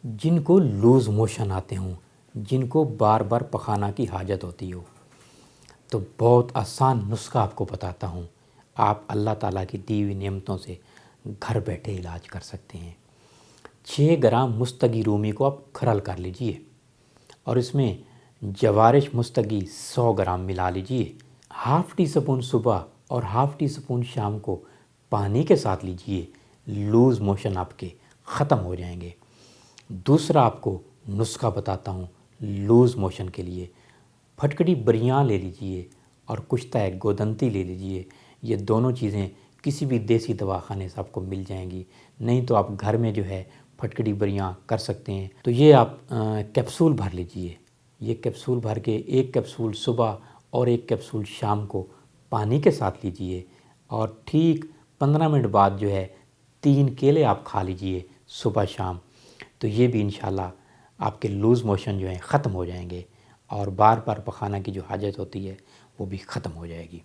جن کو loose motion آتے ہوں، جن کو بار بار پخانہ کی حاجت ہوتی ہو، تو بہت آسان نسخہ آپ کو بتاتا ہوں، آپ اللہ تعالیٰ کی دی ہوئی نعمتوں سے گھر بیٹھے علاج کر سکتے ہیں۔ 6 گرام مستگی رومی کو آپ کھرل کر لیجئے اور اس میں جوارش مستگی 100 گرام ملا لیجئے۔ ½ ٹی سپون صبح اور ½ ٹی سپون شام کو پانی کے ساتھ لیجئے، لوز موشن آپ کے ختم ہو جائیں گے۔ دوسرا آپ کو نسخہ بتاتا ہوں لوز موشن کے لیے، پھٹکڑی بریاں لے لیجئے اور کشتہ گودنتی لے لیجئے۔ یہ دونوں چیزیں کسی بھی دیسی دواخانے سے آپ کو مل جائیں گی، نہیں تو آپ گھر میں جو ہے پھٹکڑی بریاں کر سکتے ہیں۔ تو یہ آپ کیپسول بھر لیجئے، یہ کیپسول بھر کے 1 کیپسول صبح اور 1 کیپسول شام کو پانی کے ساتھ لیجئے اور ٹھیک 15 منٹ بعد جو ہے 3 کیلے آپ کھا لیجئے صبح شام۔ تو یہ بھی انشاءاللہ آپ کے لوز موشن جو ہیں ختم ہو جائیں گے اور بار بار پخانہ کی جو حاجت ہوتی ہے وہ بھی ختم ہو جائے گی۔